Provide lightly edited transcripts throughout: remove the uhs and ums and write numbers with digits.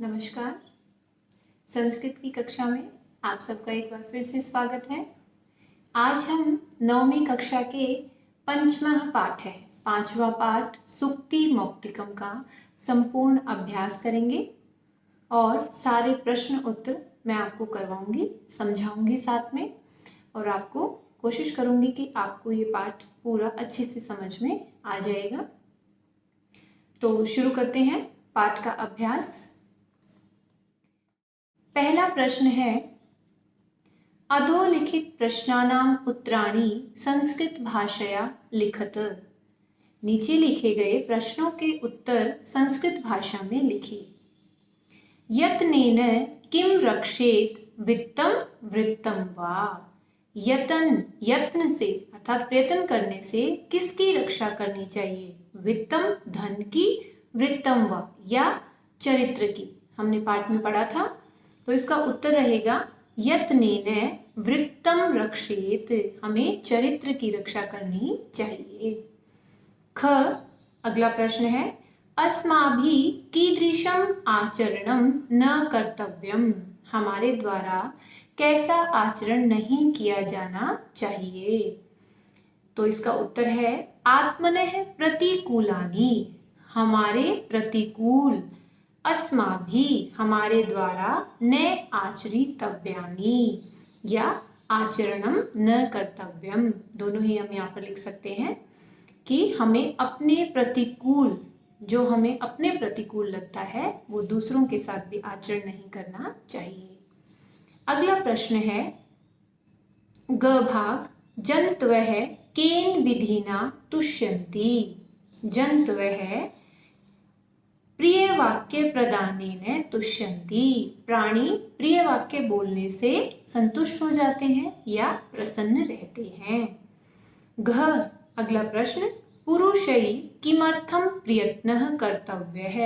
नमस्कार। संस्कृत की कक्षा में आप सबका एक बार फिर से स्वागत है। आज हम 9वीं कक्षा के पंचमः पाठ है, 5वां पाठ सुक्ति मौक्तिकम का संपूर्ण अभ्यास करेंगे और सारे प्रश्न उत्तर मैं आपको करवाऊंगी, समझाऊंगी साथ में, और आपको कोशिश करूंगी कि आपको ये पाठ पूरा अच्छे से समझ में आ जाएगा। तो शुरू करते हैं पाठ का अभ्यास। पहला प्रश्न है, अधोलिखित प्रश्नानाम उत्तराणि संस्कृत भाषया लिखत। नीचे लिखे गए प्रश्नों के उत्तर संस्कृत भाषा में लिखिए। यत्नेन किम रक्षेत वित्तम वृत्तम वा। यत्न से अर्थात प्रयत्न करने से किसकी रक्षा करनी चाहिए? वित्तम धन की, वृत्तम वा या चरित्र की। हमने पाठ में पढ़ा था, तो इसका उत्तर रहेगा यत्नेन वृत्तम रक्षेत, हमें चरित्र की रक्षा करनी चाहिए। ख अगला प्रश्न है, अस्माभिः कीदृशम आचरणम न कर्तव्यम। हमारे द्वारा कैसा आचरण नहीं किया जाना चाहिए? तो इसका उत्तर है आत्मनः प्रतिकूलानि, हमारे प्रतिकूल, अस्माभिः हमारे द्वारा, न आचरितव्यानि या आचरणम न कर्तव्यम, दोनों ही हम यहाँ पर लिख सकते हैं कि हमें अपने प्रतिकूल, जो हमें अपने प्रतिकूल लगता है वो दूसरों के साथ भी आचरण नहीं करना चाहिए। अगला प्रश्न है, ग भाग, जंतवः केन विधिना तुष्यन्ति। जंतवः प्रिय वाक्य प्रदानेन तुष्यन्ति, प्राणी प्रिय वाक्य बोलने से संतुष्ट हो जाते हैं या प्रसन्न रहते हैं। घ अगला प्रश्न, पुरुषै किमर्थम प्रयत्नः कर्तव्यः।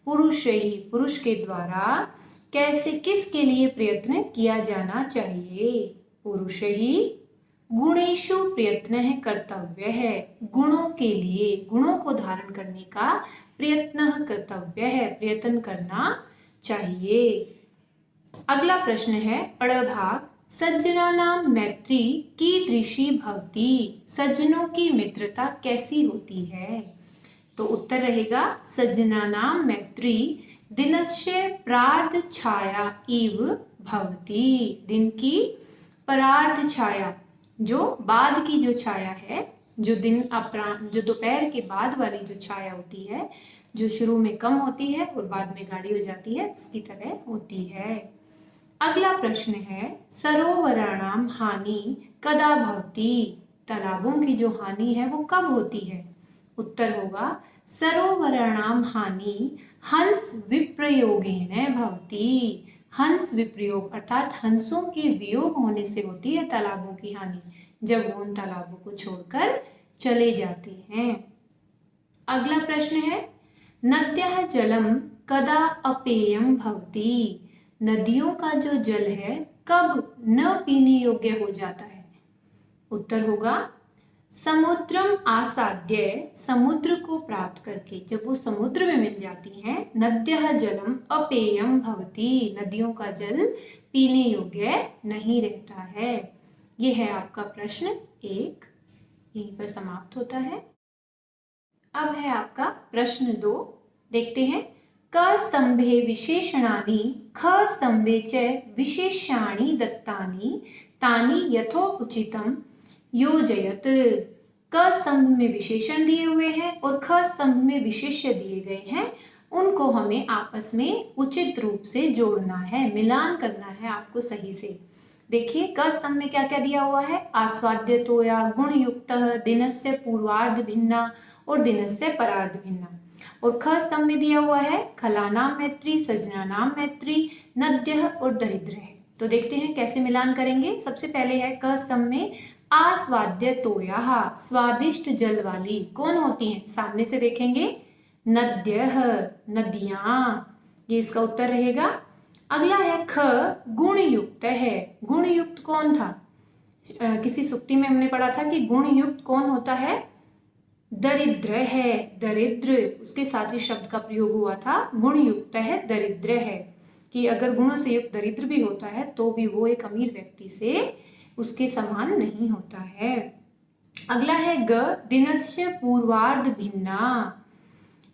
पुरुषै पुरुष के द्वारा कैसे, किसके लिए प्रयत्न किया जाना चाहिए? पुरुषै गुणेषु प्रयत्नः कर्तव्यः, गुणों के लिए, गुणों को धारण करने का प्रयत्न कर्तव्य है, प्रयत्न करना चाहिए। अगला प्रश्न है अड़भाग, सज्जनानां मैत्री कीदृशी भवति। सज्जनों की मित्रता कैसी होती है? तो उत्तर रहेगा सज्जनानां मैत्री दिनस्य प्रार्ध छाया इव भवति। दिन की प्रार्ध छाया, जो बाद की जो छाया है, जो दिन अपराह्न, जो दोपहर के बाद वाली जो छाया होती है, जो शुरू में कम होती है और बाद में गाढ़ी हो जाती है, उसकी तरह होती है। अगला प्रश्न है, सरोवराणाम हानि कदा भवति। तालाबों की जो हानि है वो कब होती है? उत्तर होगा सरोवराणाम हानि हंस विप्रयोगेन भवति। हंस विप्रयोग अर्थात हंसों के वियोग होने से होती है तालाबों की हानि, जब वो उन तालाबों को छोड़कर चले जाते हैं। अगला प्रश्न है, नद्यः जलम कदा अपेयम भवति। नदियों का जो जल है कब न पीने योग्य हो जाता है? उत्तर होगा समुद्रम आसाद्य, समुद्र को प्राप्त करके, जब वो समुद्र में मिल जाती हैं, नद्यः जलम अपेयम भवति, नदियों का जल पीने योग्य नहीं रहता है। ये है आपका प्रश्न 1, यहीं पर समाप्त होता है। अब है आपका प्रश्न 2, देखते हैं। क स्तंभे विशेषणानि ख स्तंभे च विशेष्याणि दत्तानि तानि यथोचितं योजयत। क स्तंभ में विशेषण दिए हुए हैं और ख स्तंभ में विशेष्य दिए गए हैं, उनको हमें आपस में उचित रूप से जोड़ना है, मिलान करना है आपको सही से। देखिए क स्तंभ में क्या क्या दिया हुआ है, आस्वाद्य तोया, गुण युक्त, दिनस्य पूर्वार्ध भिन्ना और दिनस्य परार्ध भिन्ना। और ख स्तंभ में दिया हुआ है खलानाम मैत्री, सजनानाम मैत्री, नद्यः और दरिद्र है। तो देखते हैं कैसे मिलान करेंगे। सबसे पहले है क स्तंभ में आस्वाद्य तोया, स्वादिष्ट जल वाली, कौन होती हैं? सामने से देखेंगे नद्यः, नदियां, ये इसका उत्तर रहेगा। अगला है ख गुण युक्त है। गुण युक्त कौन था? किसी सुक्ति में हमने पढ़ा था कि गुण युक्त कौन होता है? दरिद्र है, दरिद्र उसके साथ ही शब्द का प्रयोग हुआ था गुण युक्त है, दरिद्र है, कि अगर गुणों से युक्त दरिद्र भी होता है तो भी वो एक अमीर व्यक्ति से उसके समान नहीं होता है। अगला है ग, दिनस्य पूर्वार्ध भिन्ना,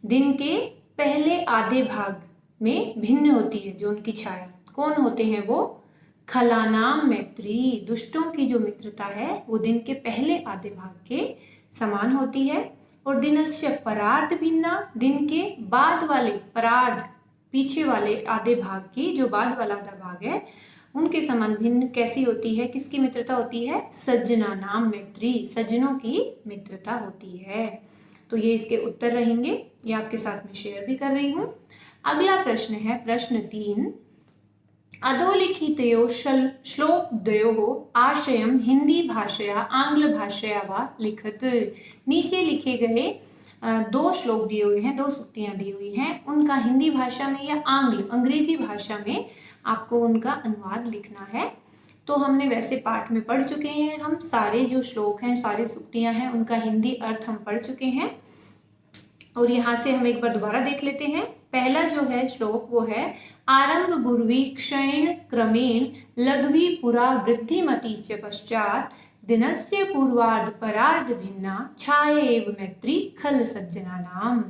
दिन के पहले आधे भाग में भिन्न होती है जो उनकी छाया। कौन होते हैं वो? खलानाम मैत्री, दुष्टों की जो मित्रता है वो दिन के पहले आधे भाग के समान होती है। और दिनस्य परार्ध भिन्ना, दिन के बाद वाले परार्ध पीछे वाले आधे भाग की, जो बाद वाला आधा भाग है उनके समान भिन्न कैसी होती है? किसकी मित्रता होती है? सज्जना नाम मैत्री, सज्जनों की मित्रता होती है। तो ये इसके उत्तर रहेंगे, ये आपके साथ में शेयर भी कर रही हूं। अगला प्रश्न है प्रश्न 3, अधोलिखितयो श्लोकद्वयोः आशयं हिंदी भाषया आंग्ल भाषया वा लिखत। नीचे लिखे गए दो श्लोक दिए हुए हैं, दो सूक्तियां दी हुई हैं, उनका हिंदी भाषा में या अंग्रेजी भाषा में आपको उनका अनुवाद लिखना है। तो हमने वैसे पाठ में पढ़ चुके हैं, हम सारे जो श्लोक हैं, सारी सूक्तियां हैं, उनका हिंदी अर्थ हम पढ़ चुके हैं। और यहाँ से हम एक बार दोबारा देख लेते हैं। पहला जो है श्लोक वो है, आरंभ गुर्वी क्षण क्रमेण लघवी पुरा वृद्धिमती च पश्चात दिनस्य पूर्वार्ध परार्ध भिन्ना छायैव मैत्री खल सज्जनानाम।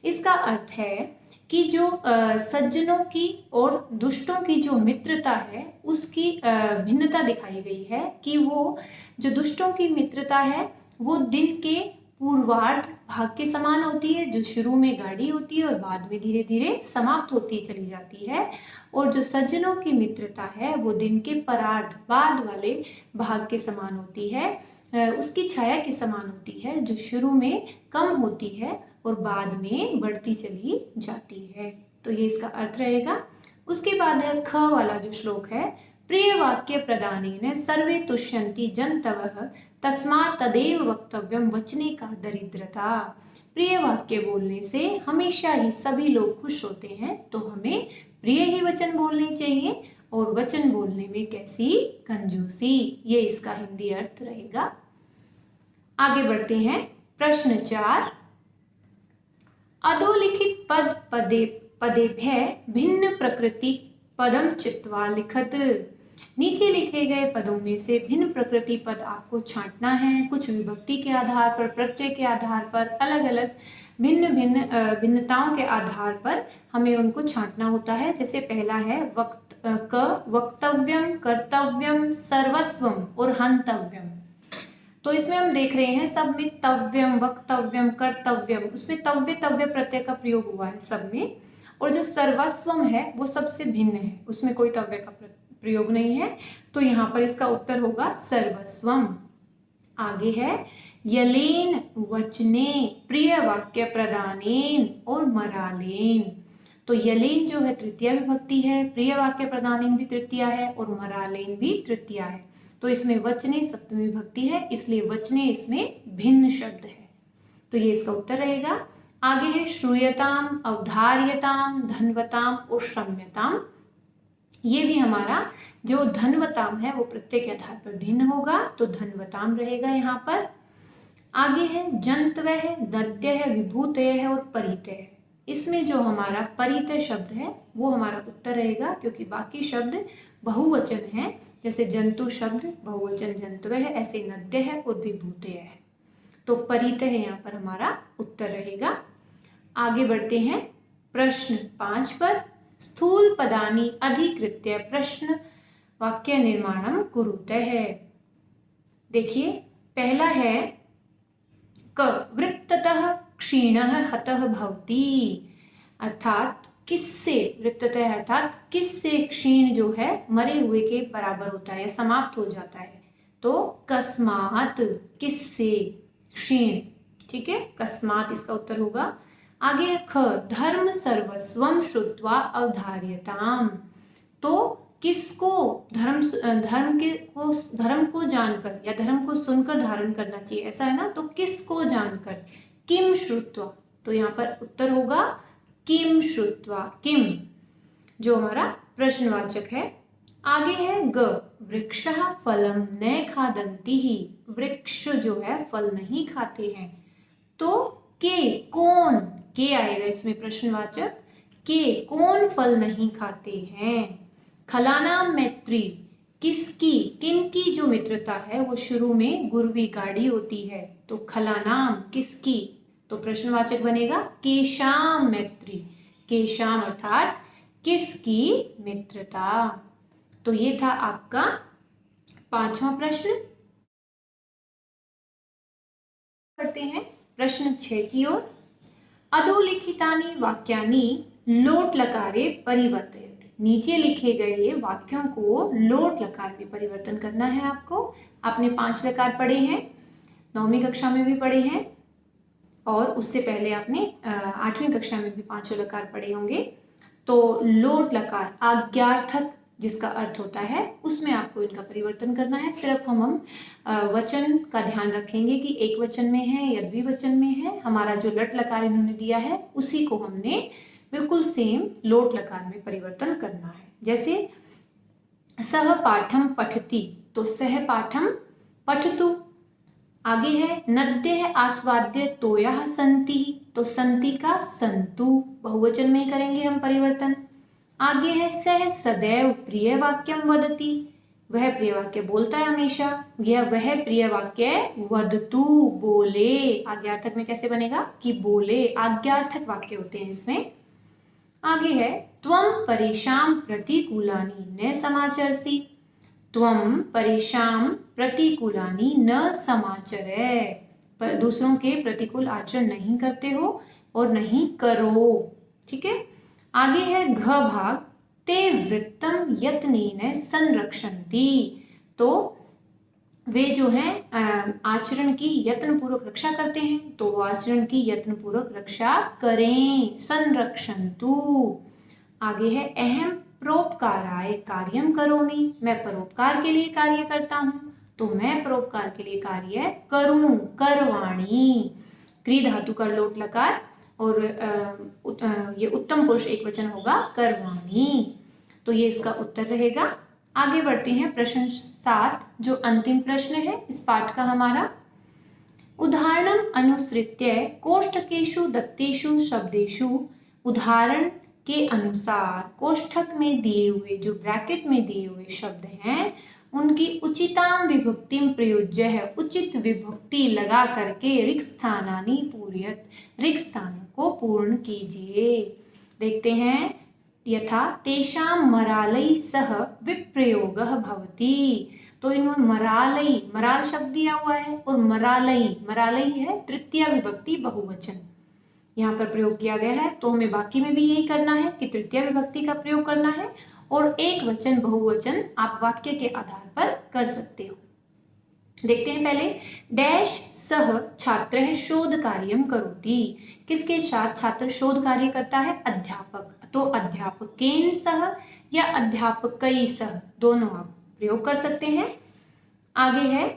इसका अर्थ है कि जो सज्जनों की और दुष्टों की जो मित्रता है उसकी भिन्नता दिखाई गई है, कि वो जो दुष्टों की मित्रता है वो दिन के पूर्वार्ध भाग के समान होती है, जो शुरू में गाढ़ी होती है और बाद में धीरे धीरे समाप्त होती चली जाती है। और जो सज्जनों की मित्रता है वो दिन के परार्ध बाद वाले भाग के समान होती है, उसकी छाया के समान होती है, जो शुरू में कम होती है और बाद में बढ़ती चली जाती है। तो ये इसका अर्थ रहेगा। उसके बाद है ख वाला जो श्लोक है, प्रिय वाक्य प्रदानेन सर्वे तुष्यन्ति जन्तवः तस्मात् तदेव वक्तव्यम वचने का दरिद्रता। प्रिय वाक्य बोलने से हमेशा ही सभी लोग खुश होते हैं, तो हमें प्रिय ही वचन बोलने चाहिए, और वचन बोलने में कैसी कंजूसी, ये इसका हिंदी अर्थ रहेगा। आगे बढ़ते हैं प्रश्न 4, अधोलिखित पद पदेभ्य भिन्न प्रकृति पदम चित्वा लिखत। नीचे लिखे गए पदों में से भिन्न प्रकृति पद आपको छांटना है। कुछ विभक्ति के आधार पर, प्रत्यय के आधार पर, अलग अलग भिन्नताओं के आधार पर हमें उनको छांटना होता है। जैसे पहला है वक्तव्यम, कर्तव्यम, सर्वस्वम और हंतव्यम। तो इसमें हम देख रहे हैं सब में तव्यम, वक्तव्यम, कर्तव्यम, उसमें तव्य प्रत्यय का प्रयोग हुआ है सब में। और जो सर्वस्वम है वो सबसे भिन्न है, उसमें कोई तव्य का प्रयोग नहीं है, तो यहाँ पर इसका उत्तर होगा सर्वस्वम। आगे है यलेन वचने प्रिय वाक्य प्रदानेन और मरालेन। तो यलेन जो है तृतीया विभक्ति है, प्रिय वाक्य प्रदानेन भी तृतीया है और मरालेन भी तृतीया है। तो इसमें वचने सप्तमी विभक्ति है, इसलिए वचने इसमें भिन्न शब्द है, तो ये इसका उत्तर रहेगा। आगे है श्रूयताम, अवधार्यताम, धन्वताम और श्रम्यताम। ये भी हमारा जो धन्वताम है वो प्रत्यय के आधार पर भिन्न होगा, तो धन्वताम रहेगा यहाँ पर। आगे है जंतव्य है, दद्य है, विभूतय है और परितय है। इसमें जो हमारा परितय शब्द है वो हमारा उत्तर रहेगा, क्योंकि बाकी शब्द बहुवचन है। जैसे जंतु शब्द बहुवचन जंतव्य है, ऐसे नद्य है और विभूतय है, तो परितय है यहाँ पर हमारा उत्तर रहेगा। आगे बढ़ते हैं प्रश्न 5 पर, स्थूल पदानि अधिकृत्य प्रश्न वाक्य निर्माणम कुरुतः। देखिए पहला है क, वृत्ततः क्षीणः हतः भवति, अर्थात किससे, वृत्ततः अर्थात किससे क्षीण जो है मरे हुए के बराबर होता है, समाप्त हो जाता है। तो कस्मात्, किससे, क्षीण, ठीक है, कस्मात् इसका उत्तर होगा। आगे है ख, धर्म सर्वस्वम श्रुत्वा अवधार्यताम। तो किसको धर्म को जानकर या धर्म को सुनकर धारण करना चाहिए, ऐसा है ना, तो किसको जानकर, किम श्रुत्वा, तो यहाँ पर उत्तर होगा किम श्रुत्वा, किम जो हमारा प्रश्नवाचक है। आगे है ग, वृक्षः फलम न खादन्ति, वृक्ष जो है फल नहीं खाते हैं। तो कौन, के आएगा इसमें प्रश्नवाचक, कौन फल नहीं खाते हैं। खलानाम मैत्री, किसकी, किनकी जो मित्रता है वो शुरू में गुरवी गाढ़ी होती है, तो खलानाम किसकी, तो प्रश्नवाचक बनेगा केशाम मैत्री, केशाम अर्थात किसकी मित्रता। तो ये था आपका 5वां प्रश्न। करते हैं प्रश्न 6 की ओर। अधोलिखितानि वाक्यानि लोट लकारे परिवर्तयत, नीचे लिखे गए वाक्यों को लोट लकार में परिवर्तन करना है आपको। आपने 5 लकार पढ़े हैं, 9वीं कक्षा में भी पढ़े हैं, और उससे पहले आपने 8वीं कक्षा में भी 5 लकार पढ़े होंगे। तो लोट लकार आज्ञार्थक जिसका अर्थ होता है उसमें आपको इनका परिवर्तन करना है। सिर्फ हम वचन का ध्यान रखेंगे कि एक वचन में है या द्विवचन में है। हमारा जो लट लकार इन्होंने दिया है उसी को हमने बिल्कुल सेम लोट लकार में परिवर्तन करना है। जैसे सह पाठम पठति, तो सह पाठम पठतु। आगे है नद्य आस्वाद्य तोया संति, तो संति का संतु, बहुवचन में ही करेंगे हम परिवर्तन। आगे है सह सदैव प्रिय वाक्यम वदति, वह प्रिय वाक्य बोलता है हमेशा, यह वह प्रिय वाक्य वदतु बोले। आज्ञार्थक में कैसे बनेगा कि बोले, आज्ञार्थक वाक्य होते हैं इसमें। आगे है त्वम परेशान प्रतिकूलानि न समाचरसि, त्वम परेशान प्रतिकूलानि न समाचरे, पर दूसरों के प्रतिकूल आचरण नहीं करते हो और नहीं करो। ठीक है। आगे है घ भाग ते वृत्तम यत्नेन संरक्षन्ति, तो वे जो है आचरण की यत्न पूर्वक रक्षा करते हैं, तो आचरण की यत्न पूर्वक रक्षा करें, संरक्षन्तु। आगे है अहम परोपकाराय कार्यम करोमि, मैं परोपकार के लिए कार्य करता हूँ, तो मैं परोपकार के लिए कार्य करूं, करवाणी। क्री धातु का लोट लकार और ये उत्तम पुरुष एक वचन होगा करवाणी, तो ये इसका उत्तर रहेगा। आगे बढ़ते हैं प्रश्न 7 जो अंतिम प्रश्न है इस पाठ का हमारा। उदाहरणम अनुसृत्य कोष्ठकेषु दत्तेषु शब्देषु, उदाहरण के अनुसार कोष्ठक में दिए हुए, जो ब्रैकेट में दिए हुए शब्द हैं उनकी उचितां विभक्तिम प्रयोज्य है, उचित विभक्ति लगा करके रिक्त स्थानानि पूरयत, रिक्त स्थानों को पूर्ण कीजिए। देखते हैं यथा तेषां मरालै सह विप्रयोगः भवति, तो इनमें मरालै, मराल शब्द दिया हुआ है और मरालै, मरालै है तृतीय विभक्ति बहुवचन यहाँ पर प्रयोग किया गया है, तो हमें बाकी में भी यही करना है कि तृतीय विभक्ति का प्रयोग करना है और एक वचन बहुवचन आप वाक्य के आधार पर कर सकते हो। देखते हैं पहले डैश सह छात्र शोध कार्यम करोति, किसके साथ छात्र शोध कार्य करता है, अध्यापक, तो अध्यापकेन सह या अध्यापकै सह दोनों आप प्रयोग कर सकते हैं। आगे है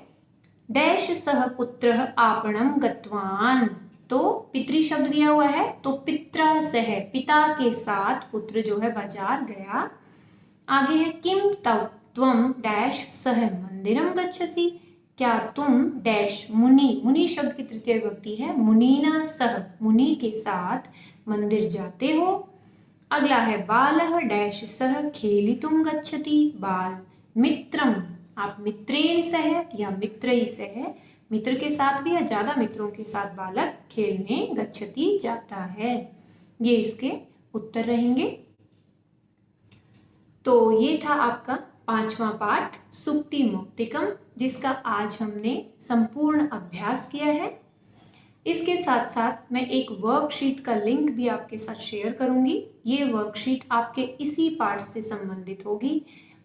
डैश सह पुत्रः आपणम गतवान, तो पितृ शब्द दिया हुआ है, तो पित्रा सह पिता के साथ पुत्र जो है बाजार गया। आगे है किम तव त्वम डैश सह मंदिरम गच्छसि, क्या तुम डैश मुनि, मुनि शब्द की तृतीय विभक्ति है, मुनीना सह मुनि के साथ मंदिर जाते हो। अगला है बालः डैश सह खेलितुम गच्छति, बाल मित्रम, आप मित्रेण सह या मित्रै सह, मित्र के साथ भी या ज्यादा मित्रों के साथ बालक खेलने गच्छति जाता है। ये इसके उत्तर रहेंगे। तो ये था आपका 5वां पाठ सुक्ति मौक्तिकम, जिसका आज हमने संपूर्ण अभ्यास किया है। इसके साथ साथ मैं एक वर्कशीट का लिंक भी आपके साथ शेयर करूंगी। ये वर्कशीट आपके इसी पाठ से संबंधित होगी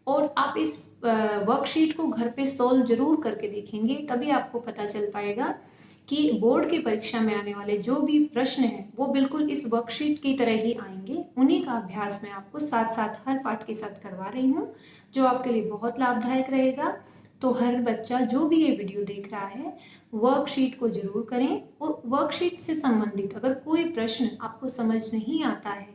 और आप इस वर्कशीट को घर पे सॉल्व जरूर करके देखेंगे, तभी आपको पता चल पाएगा कि बोर्ड की परीक्षा में आने वाले जो भी प्रश्न हैं वो बिल्कुल इस वर्कशीट की तरह ही आएंगे। उन्हीं का अभ्यास मैं आपको साथ साथ हर पाठ के साथ करवा रही हूँ, जो आपके लिए बहुत लाभदायक रहेगा। तो हर बच्चा जो भी ये वीडियो देख रहा है वर्कशीट को जरूर करें, और वर्कशीट से संबंधित अगर कोई प्रश्न आपको समझ नहीं आता है,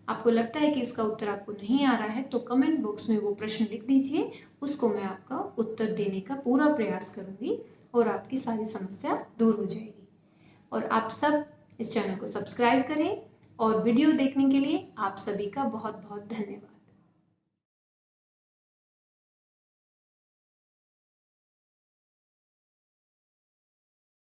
आपको लगता है कि इसका उत्तर आपको नहीं आ रहा है, तो कमेंट बॉक्स में वो प्रश्न लिख दीजिए, उसको मैं आपका उत्तर देने का पूरा प्रयास करूंगी और आपकी सारी समस्या दूर हो जाएगी। और आप सब इस चैनल को सब्सक्राइब करें और वीडियो देखने के लिए आप सभी का बहुत बहुत धन्यवाद।